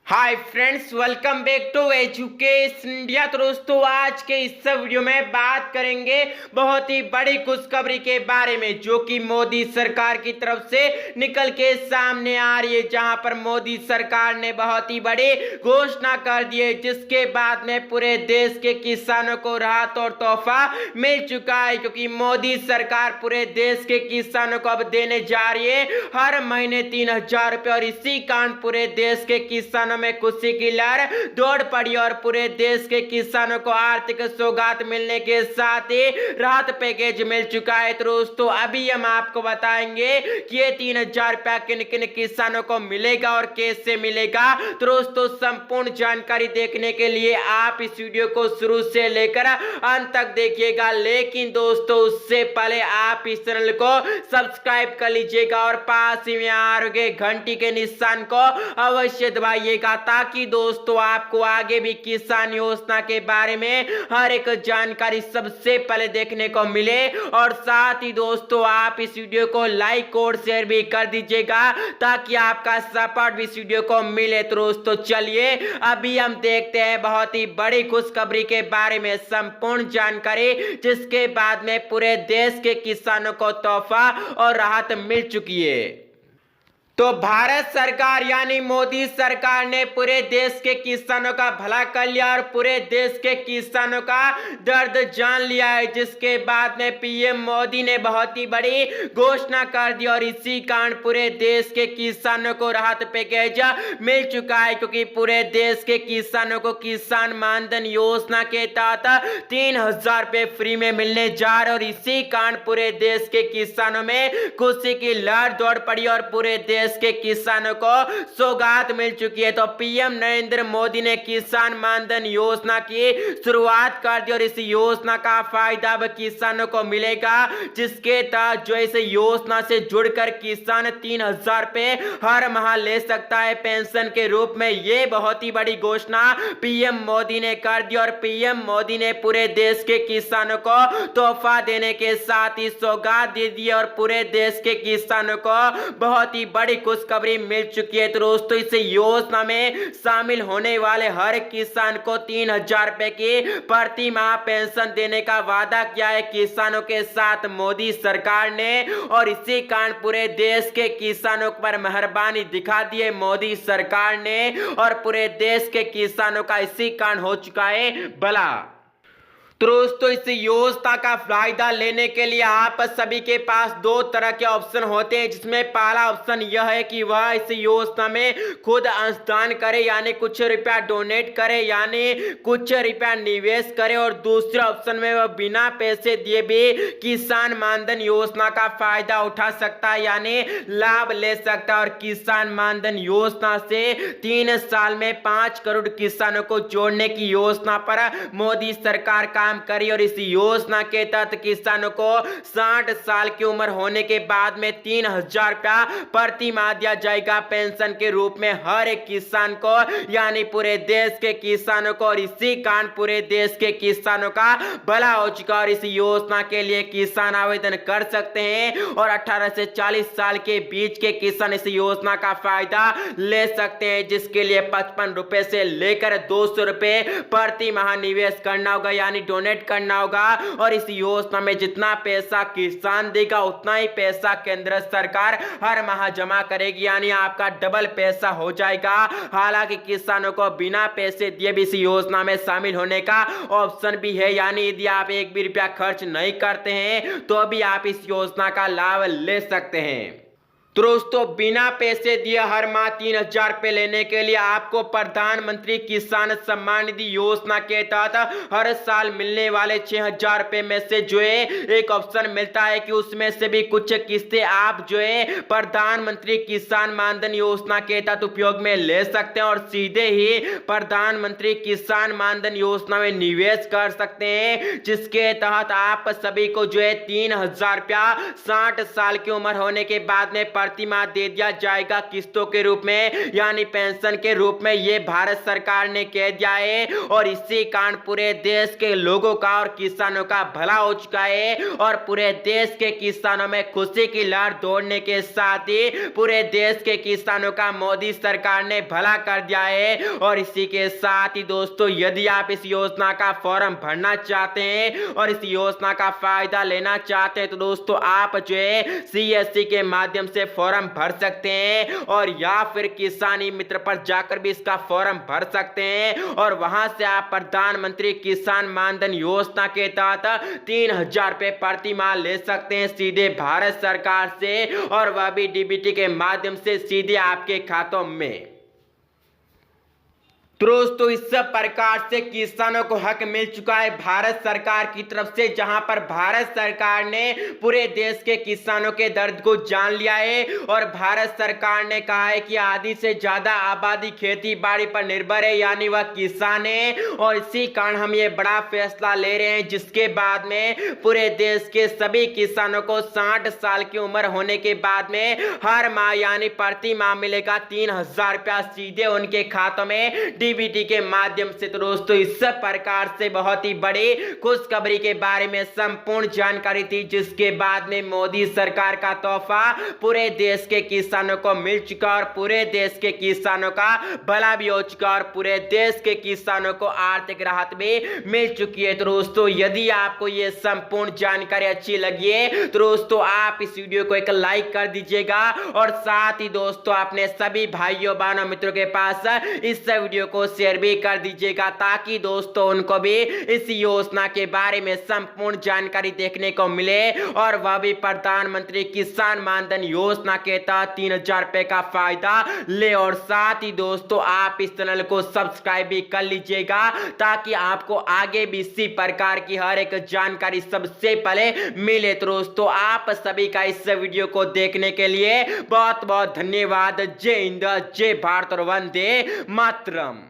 Hi friends, welcome back to Education India. तो दोस्तों, आज के इस वीडियो में बात करेंगे बहुत ही बड़ी खुशखबरी के बारे में, जो कि मोदी सरकार की तरफ से निकल के सामने आ रही है। जहां पर मोदी सरकार ने बहुत ही बड़ी घोषणा कर दी है, जिसके बाद में पूरे देश के किसानों को राहत और तोहफा मिल चुका है। क्योंकि मोदी सरकार पूरे देश के किसानों को अब देने जा रही है हर महीने 3,000 रुपये, और इसी कारण पूरे देश के किसानों में खुशी की लहर दौड़ पड़ी और पूरे देश के किसानों को आर्थिक सौगात मिलने के साथ ही राहत पैकेज मिल चुका है। तो दोस्तों, अभी हम आपको बताएंगे कि ये 3,000 रुपया किन किन किसानों को मिलेगा और कैसे मिलेगा। तो दोस्तों, संपूर्ण जानकारी देखने के लिए आप इस वीडियो को शुरू से लेकर अंत तक देखिएगा। लेकिन दोस्तों, उससे पहले आप इस चैनल को सब्सक्राइब कर लीजिएगा और पास ही में आ रहे घंटी के निशान को अवश्य दबाइएगा, ताकि दोस्तों आपको आगे भी किसान योजना के बारे में हर एक जानकारी सबसे पहले देखने को मिले। और साथ ही दोस्तों, आप इस वीडियो को लाइक और शेयर भी कर दीजिएगा, ताकि आपका सपोर्ट भी इस वीडियो को मिले। तो दोस्तों, चलिए अभी हम देखते हैं बहुत ही बड़ी खुशखबरी के बारे में संपूर्ण जानकारी, जिसके बाद में पूरे देश के किसानों को तोहफा और राहत मिल चुकी है। तो भारत सरकार यानी मोदी सरकार ने पूरे देश के किसानों का भला कर लिया और पूरे देश के किसानों का दर्द जान लिया है, जिसके बाद में पीएम मोदी ने बहुत ही बड़ी घोषणा कर दी और इसी कारण पूरे देश के किसानों को राहत पैकेज मिल चुका है। क्योंकि पूरे देश के किसानों को किसान मानधन योजना के तहत 3,000 रुपये फ्री में मिलने जा रहे और इसी कारण पूरे देश के किसानों में खुशी की लहर दौड़ पड़ी और पूरे देश के किसानों को सौगात मिल चुकी है। तो पीएम नरेंद्र मोदी ने किसान मानधन योजना की शुरुआत कर दी और इस योजना का फायदा अब किसानों को मिलेगा, जिसके तहत जो इस योजना से जुड़कर किसान 3,000 रुपये हर माह ले सकता है पेंशन के रूप में। यह बहुत ही बड़ी घोषणा पीएम मोदी ने कर दी और पीएम मोदी ने पूरे देश के किसानों को तोहफा देने के साथ ही सौगात दे दी और पूरे देश के किसानों को बहुत ही बड़ी खुशखबरी मिल चुकी है। तो दोस्तों, इस योजना में शामिल होने वाले हर किसान को 3,000 रुपए की प्रति माह पेंशन देने का वादा किया है किसानों के साथ मोदी सरकार ने, और इसी कारण पूरे देश के किसानों पर मेहरबानी दिखा दी है मोदी सरकार ने और पूरे देश के किसानों का इसी कारण हो चुका है भला। तो दोस्तों, इस योजना का फायदा लेने के लिए आप सभी के पास दो तरह के ऑप्शन होते हैं, जिसमें पहला ऑप्शन यह है कि वह इस योजना में खुद अंशदान करे, यानी कुछ रुपया डोनेट करे, यानी कुछ रुपया निवेश करे, और दूसरे ऑप्शन में वह बिना पैसे दिए भी किसान मानधन योजना का फायदा उठा सकता है, यानी लाभ ले सकता है। और किसान मानधन योजना से 3 साल में 5 करोड़ किसानों को जोड़ने की योजना पर मोदी सरकार काम करी और इस योजना के तहत किसानों को 60 साल की उम्र होने के बाद में 3,000 रुपया प्रति माह दिया जाएगा पेंशन के रूप में हर एक किसान को, यानी पूरे देश के किसानों को। और इसी कारण पूरे देश के किसानों का भला हो चुका और इस योजना के लिए किसान आवेदन कर सकते हैं और 18 से 40 साल के बीच के किसान इस योजना का फायदा ले सकते हैं, जिसके लिए 55 रुपए से लेकर 200 रुपए प्रति माह निवेश करना होगा, यानी डोनेट करना होगा। और इस योजना में जितना पैसा किसान देगा उतना ही पैसा केंद्र सरकार हर माह जमा करेगी, यानी आपका डबल पैसा हो जाएगा। हालांकि किसानों को बिना पैसे दिए भी इस योजना में शामिल होने का ऑप्शन भी है, यानी यदि आप एक भी रुपया खर्च नहीं करते हैं तो भी आप इस योजना का लाभ ले सकते हैं। तो दोस्तों, बिना पैसे दिए हर माह 3,000 रुपये लेने के लिए आपको प्रधानमंत्री किसान सम्मान निधि योजना के तहत हर साल मिलने वाले 6,000 रुपये में से जो है एक ऑप्शन मिलता है कि उसमें से भी कुछ किस्तें आप जो है प्रधानमंत्री किसान मानधन योजना के तहत उपयोग में ले सकते हैं और सीधे ही प्रधानमंत्री किसान मानधन योजना में निवेश कर सकते हैं, जिसके तहत आप सभी को जो है 3,000 रुपया 60 साल की उम्र होने के बाद में प्रति माह दे दिया जाएगा किस्तों के रूप में, यानी पेंशन के रूप में, ये भारत सरकार ने कह दिया है। और इसी कारण पूरे देश के लोगों का और किसानों का भला हो चुका है और पूरे देश के किसानों में खुशी की लहर दौड़ने के साथ ही पूरे देश के किसानों का मोदी सरकार ने भला कर दिया है। और इसी के साथ ही दोस्तों, यदि आप इस योजना का फॉर्म भरना चाहते हैं और इस योजना का फायदा लेना चाहते हैं तो दोस्तों आप जो है CSC के माध्यम से फॉर्म भर सकते हैं और या फिर किसानी मित्र पर जाकर भी इसका फॉर्म भर सकते हैं और वहां से आप प्रधानमंत्री किसान मानधन योजना के तहत 3000 रुपए प्रति माह ले सकते हैं सीधे भारत सरकार से, और वह भी DBT के माध्यम से सीधे आपके खातों में। दोस्तों इस प्रकार से किसानों को हक मिल चुका है भारत सरकार की तरफ से, जहां पर भारत सरकार ने पूरे देश के किसानों के दर्द को जान लिया है और भारत सरकार ने कहा है कि आधी से ज्यादा आबादी खेती बाड़ी पर निर्भर है, यानी वह किसान है। और इसी कारण हम ये बड़ा फैसला ले रहे हैं जिसके बाद में पूरे देश के सभी किसानों को 60 साल की उम्र होने के बाद में हर माह यानी प्रति माह मिलेगा 3000 रुपया सीधे उनके खातों में DBT के माध्यम से। तो दोस्तों इस प्रकार से बहुत ही बड़ी खुशखबरी के बारे में संपूर्ण जानकारी थी, जिसके बाद में मोदी सरकार का तोहफा पूरे देश के किसानों को मिल चुका और पूरे देश के किसानों का भला भी हो चुका और पूरे देश के किसानों को आर्थिक राहत भी मिल चुकी है। तो दोस्तों यदि आपको ये संपूर्ण जानकारी अच्छी लगी है तो दोस्तों आप इस वीडियो को एक लाइक कर दीजिएगा और साथ ही दोस्तों अपने सभी भाइयों बहनों मित्रों के पास इस वीडियो को शेयर भी कर दीजिएगा ताकि दोस्तों उनको भी इस योजना के बारे में संपूर्ण जानकारी देखने को मिले और वह भी प्रधानमंत्री किसान मानधन योजना के तहत 3000 रुपए का फायदा ले। और साथ ही दोस्तों आप इस चैनल को सब्सक्राइब भी कर लीजिएगा ताकि आपको आगे भी इसी प्रकार की हर एक जानकारी सबसे पहले मिले। तो दोस्तों आप सभी का इस वीडियो को देखने के लिए बहुत बहुत धन्यवाद। जय हिंद, जय भारत और वंदे मातरम।